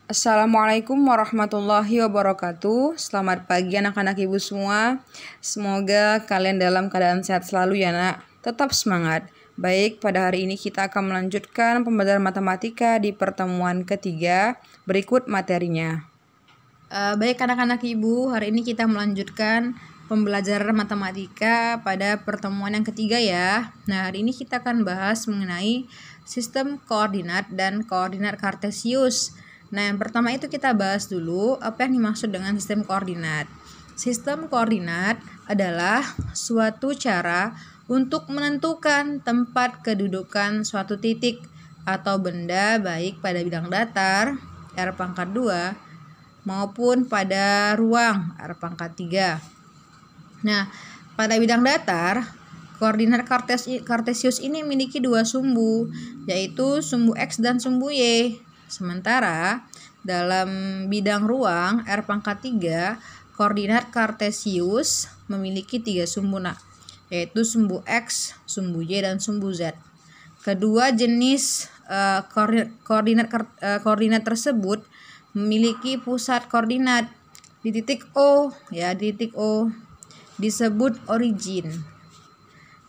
Assalamualaikum warahmatullahi wabarakatuh. Selamat pagi anak-anak ibu semua. Semoga kalian dalam keadaan sehat selalu ya nak. Tetap semangat. Baik, pada hari ini kita akan melanjutkan pembelajaran matematika di pertemuan ketiga. Berikut materinya. Baik anak-anak ibu, hari ini kita melanjutkan pembelajaran matematika pada pertemuan yang ketiga ya. Nah, hari ini kita akan bahas mengenai sistem koordinat dan koordinat kartesius. Nah, yang pertama itu kita bahas dulu apa yang dimaksud dengan sistem koordinat. Sistem koordinat adalah suatu cara untuk menentukan tempat kedudukan suatu titik atau benda baik pada bidang datar R⁻², maupun pada ruang R⁻3. Nah, pada bidang datar, koordinat kartesius ini memiliki dua sumbu, yaitu sumbu X dan sumbu Y. Sementara dalam bidang ruang R⁻3, koordinat kartesius memiliki tiga sumbu yaitu sumbu X, sumbu Y, dan sumbu Z. Kedua jenis koordinat tersebut memiliki pusat koordinat di titik O, di titik O disebut origin.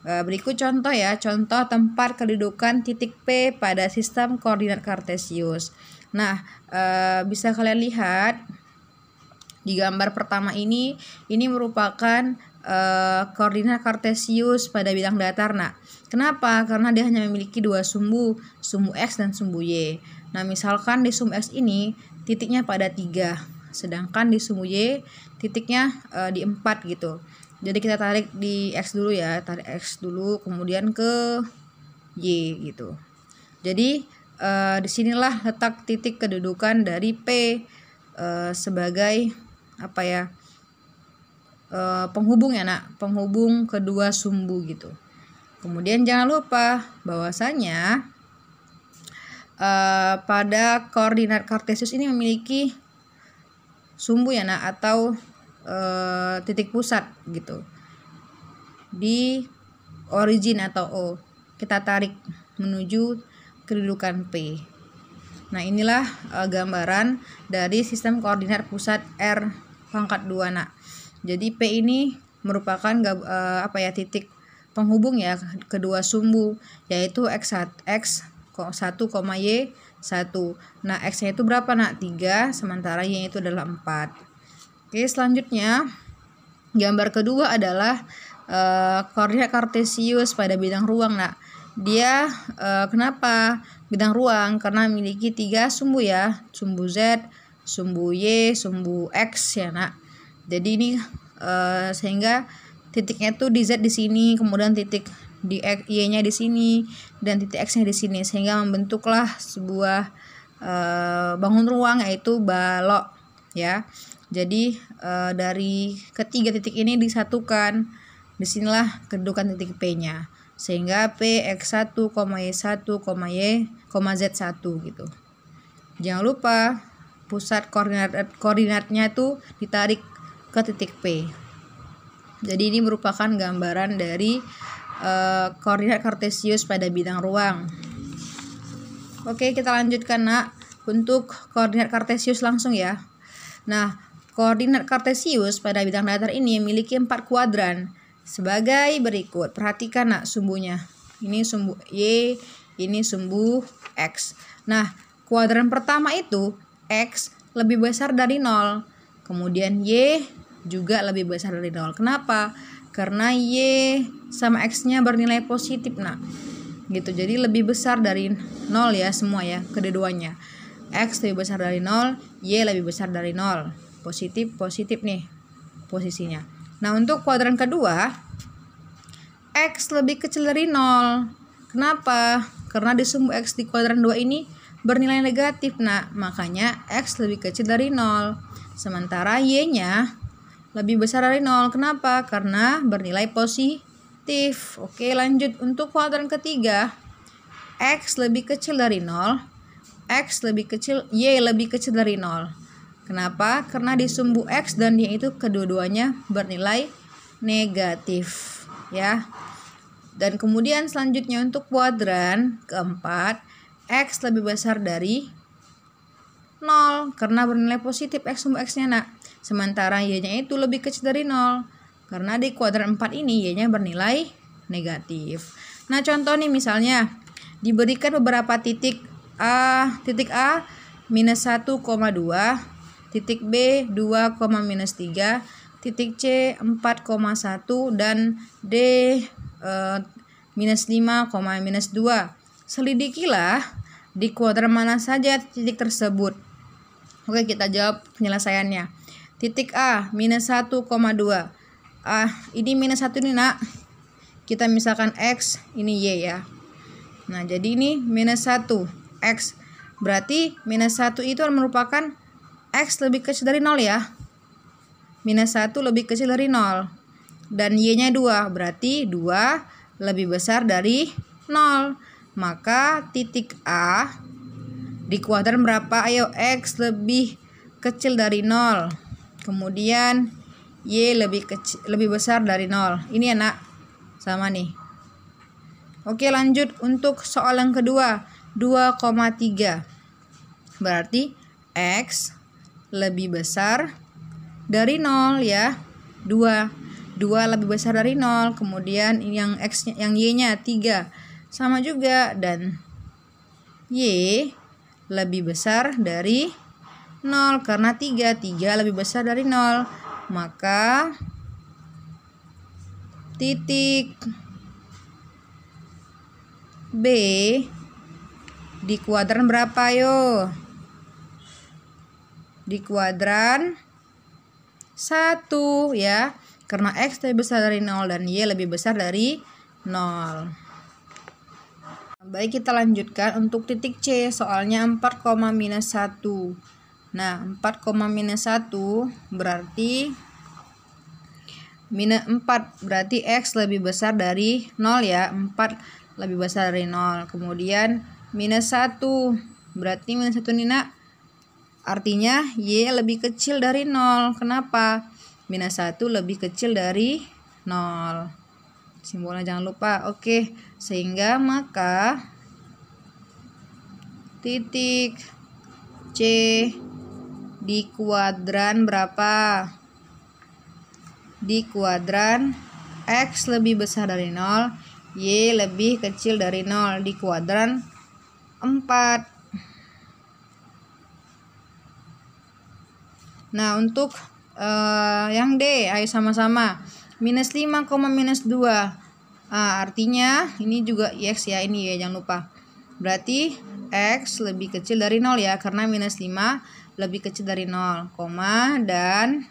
Berikut contoh contoh tempat kedudukan titik P pada sistem koordinat kartesius. Nah, bisa kalian lihat di gambar pertama ini merupakan koordinat kartesius pada bidang datar. Kenapa? Karena dia hanya memiliki dua sumbu X dan sumbu Y. Nah, misalkan di sumbu X ini titiknya pada 3, sedangkan di sumbu Y titiknya di 4 gitu. Jadi kita tarik di X dulu tarik X dulu, kemudian ke Y gitu. Jadi disinilah letak titik kedudukan dari P sebagai penghubung penghubung kedua sumbu gitu. Kemudian jangan lupa bahwasanya pada koordinat kartesius ini memiliki sumbu atau titik pusat gitu di origin atau O. Kita tarik menuju kedudukan P. Nah, inilah gambaran dari sistem koordinat pusat R⁻². Jadi P ini merupakan titik penghubung kedua sumbu, yaitu X1, Y1. Nah, X-nya itu berapa 3, sementara Y itu adalah 4. Oke, selanjutnya gambar kedua adalah koordinat kartesius pada bidang ruang. Dia kenapa bidang ruang? Karena memiliki 3 sumbu sumbu Z, sumbu Y, sumbu X Jadi ini sehingga titiknya itu di Z di sini, kemudian titik di Y-nya di sini, dan titik X-nya di sini, sehingga membentuklah sebuah bangun ruang, yaitu balok Jadi dari ketiga titik ini disatukan. Disinilah kedudukan titik P-nya, sehingga P X1, Y1, Z1 gitu. Jangan lupa pusat koordinatnya itu ditarik ke titik P. Jadi ini merupakan gambaran dari koordinat kartesius pada bidang ruang. Oke, kita lanjutkan untuk koordinat kartesius langsung Nah, koordinat kartesius pada bidang datar ini memiliki 4 kuadran sebagai berikut. Perhatikan sumbunya. Ini sumbu Y, ini sumbu X. Nah, kuadran pertama itu X lebih besar dari 0. Kemudian Y juga lebih besar dari 0. Kenapa? Karena Y sama X-nya bernilai positif gitu. Jadi lebih besar dari 0 semua kedua-duanya. X lebih besar dari 0, Y lebih besar dari 0. Positif nih posisinya. Nah, untuk kuadran kedua, X lebih kecil dari 0. Kenapa? Karena di sumbu X di kuadran 2 ini bernilai negatif. Makanya X lebih kecil dari 0. Sementara Y-nya lebih besar dari 0. Kenapa? Karena bernilai positif. Oke, lanjut. Untuk kuadran ketiga, X lebih kecil dari 0. Y lebih kecil dari 0. Kenapa? Karena di sumbu X dan Y itu kedua-duanya bernilai negatif Dan kemudian selanjutnya untuk kuadran keempat, X lebih besar dari 0. 0 karena bernilai positif X sumbu X-nya nak. Sementara Y-nya itu lebih kecil dari 0 karena di kuadran 4 ini Y-nya bernilai negatif. Nah contoh nih misalnya diberikan beberapa titik A minus 1,2, titik B 2, minus 3, titik C 4,1 dan D minus 5, minus 2. Selidikilah di kuadran mana saja titik tersebut. Oke, kita jawab penyelesaiannya. Titik A minus 1,2. Ini minus 1 nih nak. Kita misalkan X, ini Y ya. Nah jadi ini minus 1 X. Berarti minus 1 itu merupakan X lebih kecil dari 0 ya. Minus 1 lebih kecil dari 0. Dan Y-nya 2. Berarti 2 lebih besar dari 0. Maka titik A di kuadran berapa? Ayo, X lebih kecil dari 0. Kemudian Y lebih besar dari 0. Ini ya nak. Sama nih. Oke, lanjut untuk soal yang kedua. 2,3. Berarti X lebih besar dari 0 ya. 2 lebih besar dari 0. Kemudian yang X-nya, yang Y-nya 3. Sama juga, dan Y lebih besar dari 0 karena 3 lebih besar dari 0. Maka titik B di kuadran berapa yo? Di kuadran 1 ya. Karena X lebih besar dari 0 dan Y lebih besar dari 0. Baik, kita lanjutkan untuk titik C, soalnya 4, minus 1. Nah, 4, minus 1 berarti minus 4, berarti X lebih besar dari 0 ya. 4 lebih besar dari 0. Kemudian minus 1, berarti minus 1 ini nak, artinya Y lebih kecil dari 0. Kenapa? Minus 1 lebih kecil dari 0. Simbolnya jangan lupa. Oke, sehingga maka titik C di kuadran berapa? Di kuadran X lebih besar dari 0, Y lebih kecil dari 0 di kuadran 4. Nah, untuk yang D, ayo sama-sama. Minus 5, minus 2. Artinya ini juga X ya, ini ya, jangan lupa. Berarti X lebih kecil dari 0 ya, karena minus 5 lebih kecil dari 0, dan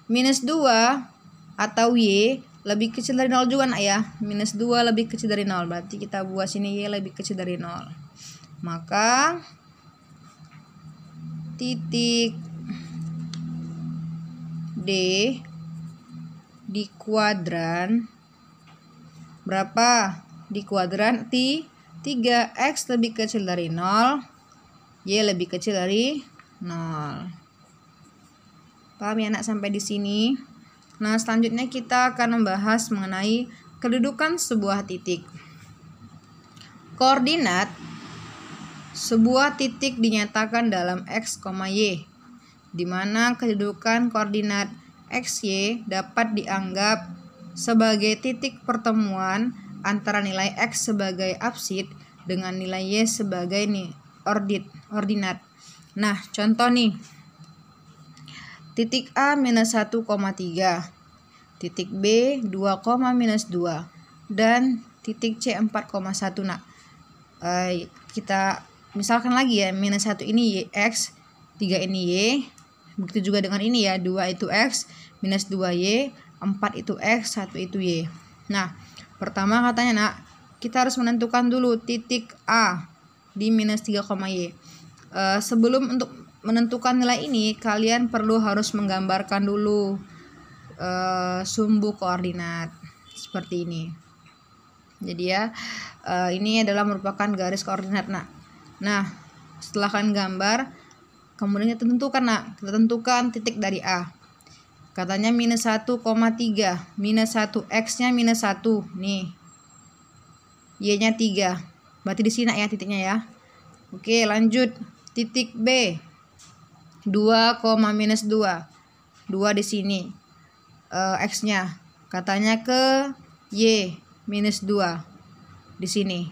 minus 2 atau Y lebih kecil dari 0 juga nak ya. Minus 2 lebih kecil dari 0, berarti kita buat sini Y lebih kecil dari 0. Maka titik D di kuadran berapa? Di kuadran 3. X lebih kecil dari 0, Y lebih kecil dari 0. Paham ya anak sampai di sini? Nah, selanjutnya kita akan membahas mengenai kedudukan sebuah titik. Koordinat sebuah titik dinyatakan dalam X, Y, di mana kedudukan koordinat XY dapat dianggap sebagai titik pertemuan antara nilai X sebagai absid dengan nilai Y sebagai ordinat. Nah, contoh nih. Titik A minus 1,3, titik B 2, minus 2, dan titik C 4,1. Nah, kita misalkan lagi ya, minus 1 ini X, 3 ini Y. Begitu juga dengan ini ya, 2 itu X, minus 2Y, 4 itu X, 1 itu Y. Nah, pertama katanya nak, kita harus menentukan dulu titik A di minus 3, Y. Sebelum untuk menentukan nilai ini, kalian harus menggambarkan dulu sumbu koordinat seperti ini. Jadi ya, ini adalah merupakan garis koordinat nak. Nah, setelah kalian gambar, kemudian kita tentukan nak, kita tentukan titik dari A. Katanya minus 1,3, minus 1, X-nya minus 1, nih. Y-nya 3. Berarti di sini ya titiknya ya. Oke, lanjut. Titik B 2, minus 2. 2 di sini. X-nya katanya ke Y minus 2 di sini.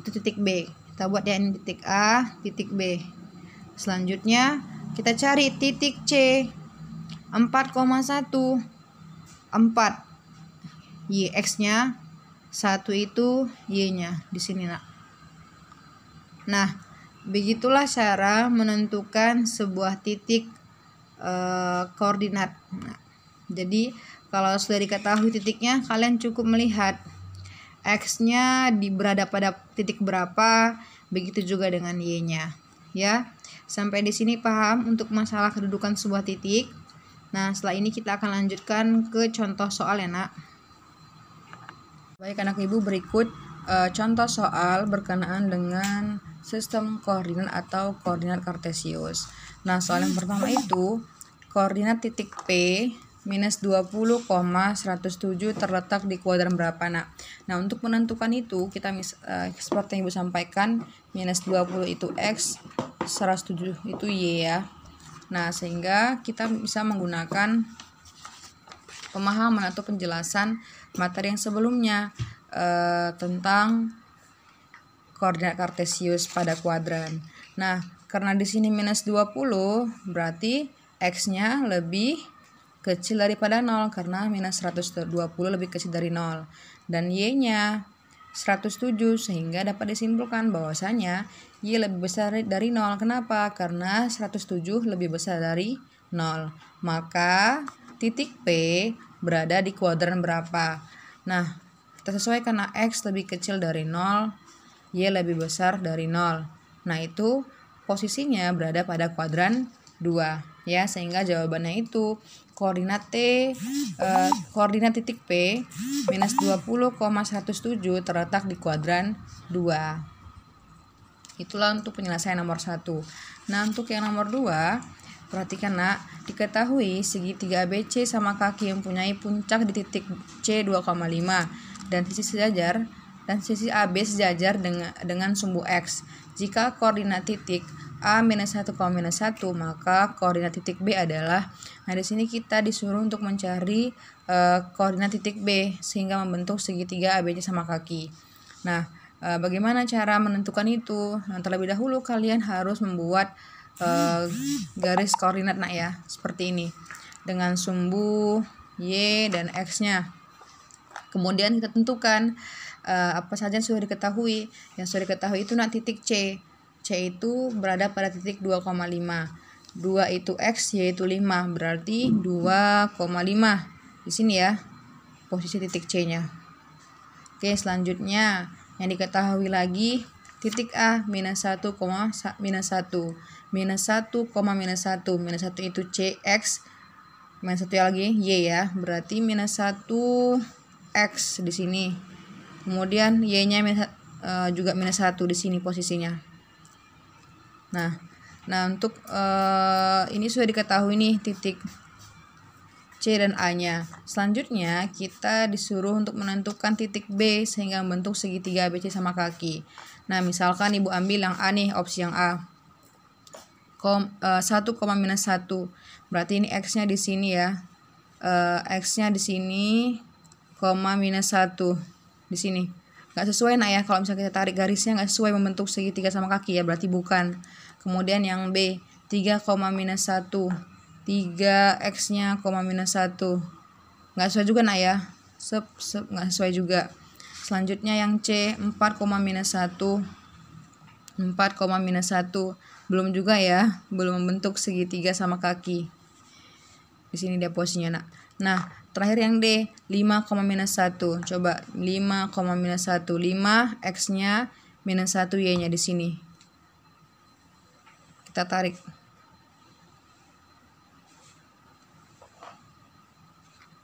Itu titik B. Kita buat ya, ini titik A, titik B. Selanjutnya kita cari titik C 4,1. 4 Y X-nya, 1 itu Y-nya di sini, Nak. Nah, begitulah cara menentukan sebuah titik koordinat. Nah, jadi kalau sudah diketahui titiknya, kalian cukup melihat X-nya berada pada titik berapa, begitu juga dengan Y-nya. Ya, sampai di sini paham untuk masalah kedudukan sebuah titik. Nah, setelah ini kita akan lanjutkan ke contoh soal ya, Nak. Baik anak ibu, berikut contoh soal berkenaan dengan sistem koordinat atau koordinat kartesius. Nah, soal yang pertama itu koordinat titik P minus 20,107 terletak di kuadran berapa, Nak? Nah, untuk menentukan itu kita seperti yang ibu sampaikan, minus 20 itu X, 107 itu Y ya. Nah, sehingga kita bisa menggunakan pemahaman atau penjelasan materi yang sebelumnya tentang koordinat kartesius pada kuadran. Nah, karena di sini minus 20 berarti X-nya lebih kecil daripada 0 karena minus 120 lebih kecil dari 0, dan Y-nya 107 sehingga dapat disimpulkan bahwasanya Y lebih besar dari 0. Kenapa? Karena 107 lebih besar dari 0. Maka titik P berada di kuadran berapa? Nah, kita sesuaikan, nah, X lebih kecil dari 0, Y lebih besar dari 0. Nah, itu posisinya berada pada kuadran 2 ya, sehingga jawabannya itu koordinat koordinat titik P minus 20,107 terletak di kuadran 2. Itulah untuk penyelesaian nomor 1. Nah, untuk yang nomor 2, perhatikan, Nak, diketahui segitiga ABC sama kaki yang mempunyai puncak di titik C 2,5 dan sisi sejajar dan sisi AB sejajar dengan sumbu X. Jika koordinat titik A minus 1, maka koordinat titik B adalah, nah di sini kita disuruh untuk mencari koordinat titik B sehingga membentuk segitiga ABC sama kaki. Nah, bagaimana cara menentukan itu? Nah, terlebih dahulu kalian harus membuat garis koordinat, Nak ya, seperti ini dengan sumbu Y dan X-nya. Kemudian kita tentukan apa saja yang sudah diketahui. Yang sudah diketahui itu, Nak, titik C. C itu berada pada titik 2,5. 2 itu X, Y itu 5. Berarti 2,5 di sini ya, posisi titik C-nya. Oke, selanjutnya yang diketahui lagi titik A minus 1, minus 1. Minus 1, minus 1. Minus 1 itu CX. Minus 1 lagi Y ya. Berarti minus 1 X di sini. Kemudian Y-nya juga minus 1 di sini posisinya. Nah untuk ini sudah diketahui nih titik C dan A-nya. Selanjutnya kita disuruh untuk menentukan titik B sehingga membentuk segitiga ABC sama kaki. Nah, misalkan ibu ambil yang A nih, opsi yang A. 1, minus 1. Berarti ini X-nya di sini ya. X-nya di sini, minus 1 di sini. Nggak sesuai, Nak ya, kalau misalnya kita tarik garisnya nggak sesuai membentuk segitiga sama kaki ya, berarti bukan. Kemudian yang B 3, minus 1. 3X-nya, minus 1. Nggak sesuai juga, Nak ya. Nggak sesuai juga. Selanjutnya yang C 4, minus 1. 4, minus 1. Belum juga ya, belum membentuk segitiga sama kaki. Di sini dia posisinya, Nak. Nah, terakhir yang D 5, minus 1. Coba 5, minus 1. 5 X-nya minus 1 Y-nya di sini. Kita tarik.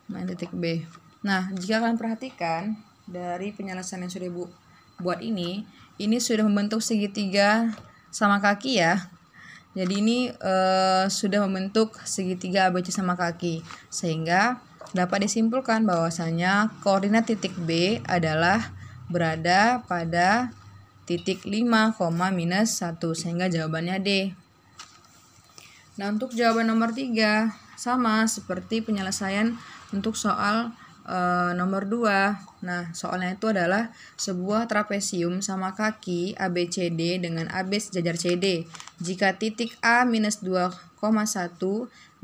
Nah, titik B. Nah, jika kalian perhatikan dari penyelesaian yang sudah Ibu buat ini sudah membentuk segitiga sama kaki ya. Jadi ini sudah membentuk segitiga ABC sama kaki, sehingga dapat disimpulkan bahwasanya koordinat titik B adalah berada pada titik 5, minus 1, sehingga jawabannya D. Nah, untuk jawaban nomor 3 sama seperti penyelesaian untuk soal nomor 2. Nah, soalnya itu adalah sebuah trapesium sama kaki ABCD dengan AB sejajar CD. Jika titik A minus 2,1,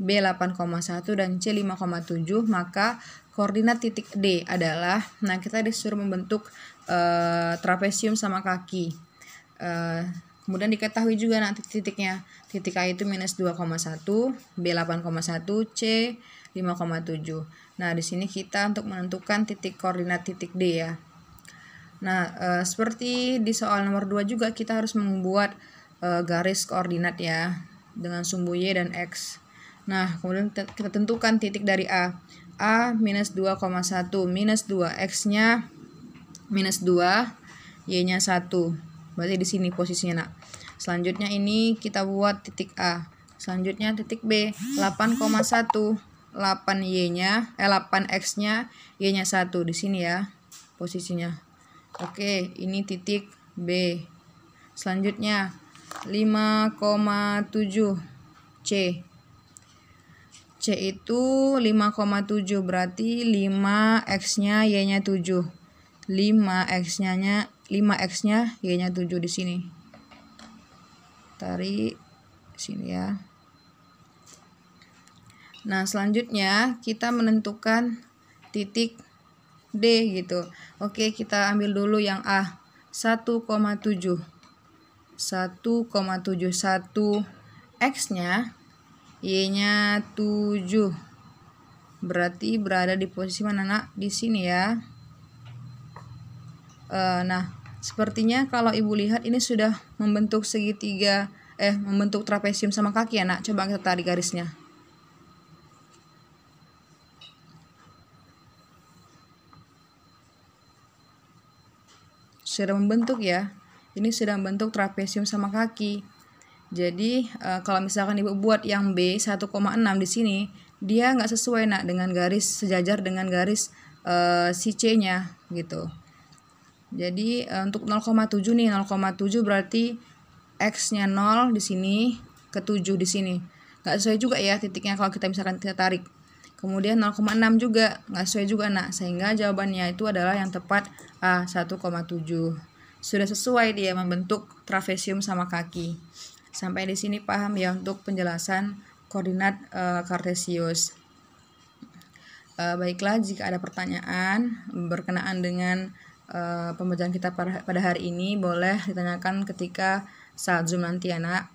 B 8,1, dan C 5,7, maka koordinat titik D adalah, nah kita disuruh membentuk trapesium sama kaki. Kemudian diketahui juga nanti titiknya. Titik A itu minus 2,1, B 8,1, C 5,7. Nah, di sini kita untuk menentukan titik koordinat titik D ya. Nah, seperti di soal nomor 2 juga kita harus membuat garis koordinat ya dengan sumbu Y dan X. Nah, kemudian kita tentukan titik dari A. A minus 2,1, minus 2, X-nya minus 2, Y-nya 1. Berarti di sini posisinya, nak. Selanjutnya ini kita buat titik A. Selanjutnya titik B, 8,1. 8Y-nya, 8X-nya, Y-nya 1 di sini ya posisinya. Oke, ini titik B. Selanjutnya 5,7 C. C itu 5,7 berarti 5X-nya, Y-nya 7. 5X-nya Y-nya 7 di sini. Tarik sini ya. Nah, selanjutnya kita menentukan titik D gitu. Oke, kita ambil dulu yang A. 1,7. 1,71 X-nya, Y-nya 7. Berarti berada di posisi mana, nak? Di sini ya. Nah, sepertinya kalau Ibu lihat ini sudah membentuk segitiga, membentuk trapesium sama kaki ya, nak. Coba kita tarik garisnya. Sudah membentuk ya. Ini sudah membentuk trapesium sama kaki. Jadi kalau misalkan Ibu buat yang B 1,6 di sini, dia nggak sesuai, nak, dengan garis sejajar dengan garis si C-nya gitu. Jadi untuk 0,7 nih, 0,7 berarti X-nya 0 di sini, ke 7 di sini. Nggak sesuai juga ya titiknya kalau kita misalkan kita tarik. Kemudian 0,6 juga nggak sesuai juga, nak. Sehingga jawabannya itu adalah yang tepat A 1,7. Sudah sesuai dia membentuk trapesium sama kaki. Sampai di sini paham ya untuk penjelasan koordinat kartesius. Baiklah, jika ada pertanyaan berkenaan dengan pembelajaran kita pada hari ini, boleh ditanyakan ketika saat Zoom nanti ya, nak.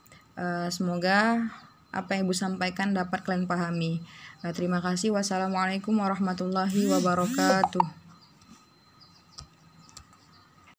Semoga apa yang Ibu sampaikan dapat kalian pahami. Terima kasih. Wassalamualaikum warahmatullahi wabarakatuh.